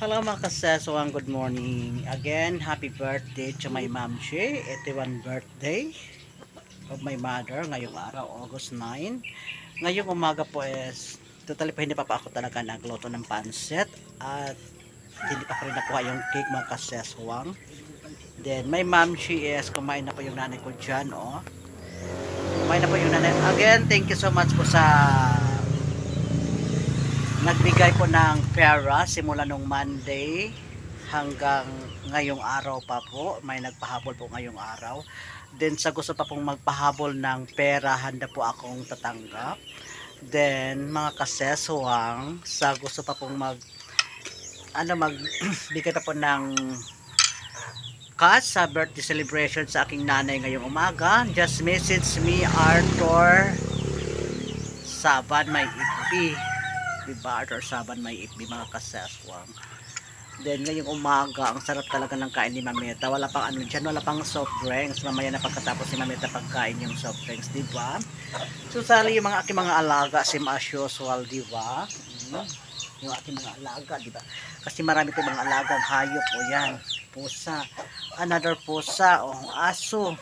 Hello mga kaseswang, good morning. Again, happy birthday to my mom She. 81 birthday of my mother ngayong araw, August 9. Ngayong umaga po is, totally pa hindi pa ako talaga nagluto ng pansit at hindi pa ko rin nakuha yung cake mga kaseswang. Then, my mom She is, kumain na po yung nanay ko dyan, oh. Kumain na po yung nanay. Again, thank you so much po sa nagbigay po ng pera simula nung Monday hanggang ngayong araw pa po. May nagpahabol po ngayong araw. Then sa gusto pa pong magpahabol ng pera, handa po akong tatanggap. Then mga kaseswang, sa gusto pa pong magbigay pa po ng cash sa birthday celebration sa aking nanay ngayong umaga, just message me Arthur Saban, may FB, diba? Arthur Saban, may FB mga kaseswang. Then ngayong umaga, ang sarap talaga ng kain ni Mamita. Wala pang ano dyan, wala pang soft drinks. Mamaya na pagkatapos si Mamita pagkain yung soft drinks, diba? So sali yung mga aking mga alaga, same as usual, diba? Yung aking mga alaga, diba? Kasi marami ko mga alagang hayop, o yan, pusa, another pusa, o aso.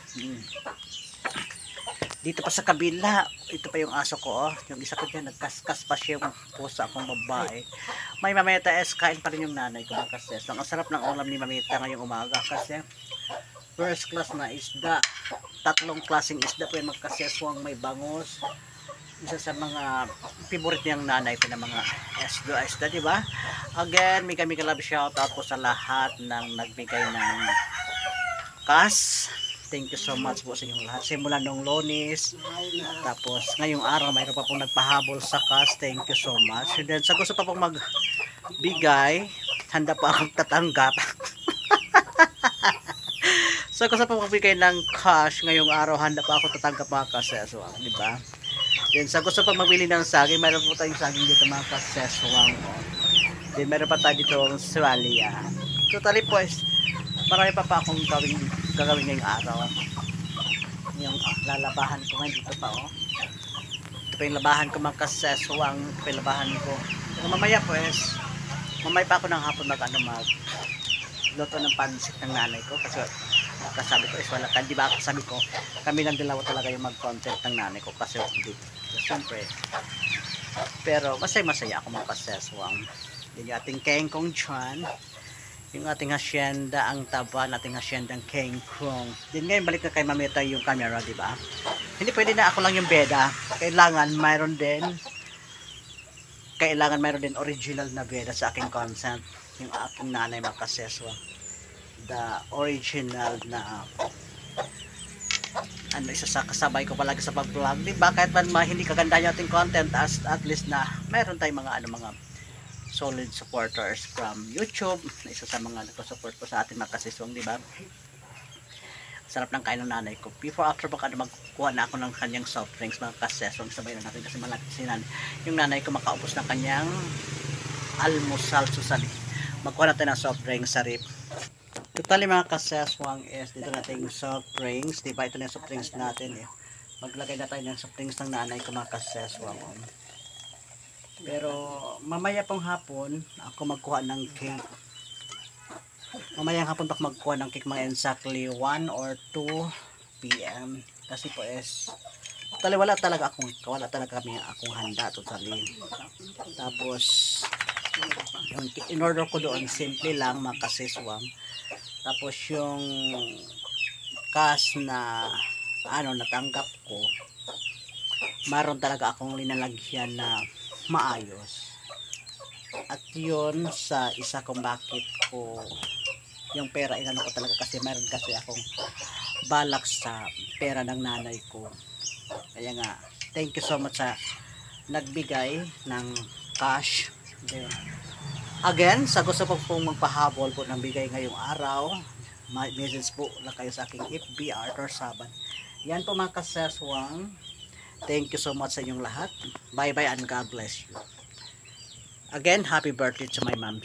Dito pa sa kabila, ito pa yung aso ko, oh. Yung isa ko dyan, nagkaskas pa siya yung pusa akong babae. May Mamita es, kain pa rin yung nanay ko mga kaseswang. Ang sarap ng ulam ni Mamita ngayong umaga kasi first class na isda. 3 klaseng isda po yung magkaseswang, may bangus. Isa sa mga favorite niyang nanay ko na mga isda, diba? Again, may kami kalab shout out po sa lahat ng nagbigay ng cash. Thank you so much po sa inyong lahat. Simula nung Lunes, tapos ngayong araw mayroon pa pong nagpahabol sa cash. Thank you so much. And then sa gusto pa pong magbigay, handa pa akong tatanggap. So gusto pa pong magbigay ng cash ngayong araw, handa pa ako tatanggap mga kaseswang, di ba? Then sa gusto pa magbili ng saging, mayroon po tayong saging dito mga kaseswang. Then mayroon pa tayo dito ang swalya. Totally po is marami pa akong gagawin ngayong araw. Yung lalabahan ko ngayon dito pa, oh. Ito pa yung labahan ko mga kaseswang. Ito pa yung labahan ko. Pero mamaya pues, mamaya pa ako ng hapon luto ng pansit ng nanay ko. Kasi kasabi ko is wala ka, di ba sabi ko, kami lang dalawa talaga yung mag-content ng nanay ko. Kasi hindi, siyempre. Pero masaya ako mga kaseswang. Yung ating kengkong dyan, yung ating hacienda, ang taba nating hacienda ng King Kong. Din ngayon balik na kay Mamita yung camera, di ba? Hindi pwede na ako lang yung beda. Kailangan mayroon din original na beda sa aking content. Yung aking nanay mga kaseswa. The original na isa sa kasabay ko palagi sa pag-vlog, di ba? Kahit man hindi kaganda yung ating content, at least na mayroon tayong mga solid supporters from YouTube. Isa sa mga nagsusupport po sa atin mga kaseswang, di ba? Sarap ng kain ng nanay ko. Before after baka magkuha na ako ng kanyang soft drinks mga kaseswang, sabay na natin kasi malapit si nanay. Yung nanay ko makaubos ng kanyang almusal, susali. Magkuha natin ng soft drinks sa rip. Totally mga kaseswang is dito natin yung soft drinks, di ba? Ito na yung soft drinks natin, eh. Maglagay na tayo ng soft drinks ng nanay ko mga kaseswang. Pero mamaya pong hapon ako magkuha ng cake. Mamayang hapon pa ako magkuha ng cake, mga exactly 1 or 2 PM. Kasi po is wala talaga kami akong handa totally. Tapos yung in order ko doon simple lang mga kaseswang. Tapos yung cash na natanggap ko, maroon talaga akong linalagyan na maayos. At yun sa isa kung bakit ko yung pera inano ko talaga, kasi meron kasi akong balak sa pera ng nanay ko. Kaya nga, thank you so much sa nagbigay ng cash. Then, again, sa gusto po pong magpahabol po ng bigay ngayong araw, message po lang kayo sa aking FB, Arthur Saban. Yan po mga kaseswang. Thank you so much sa inyong lahat. Bye bye and God bless you. Again, happy birthday to my mom.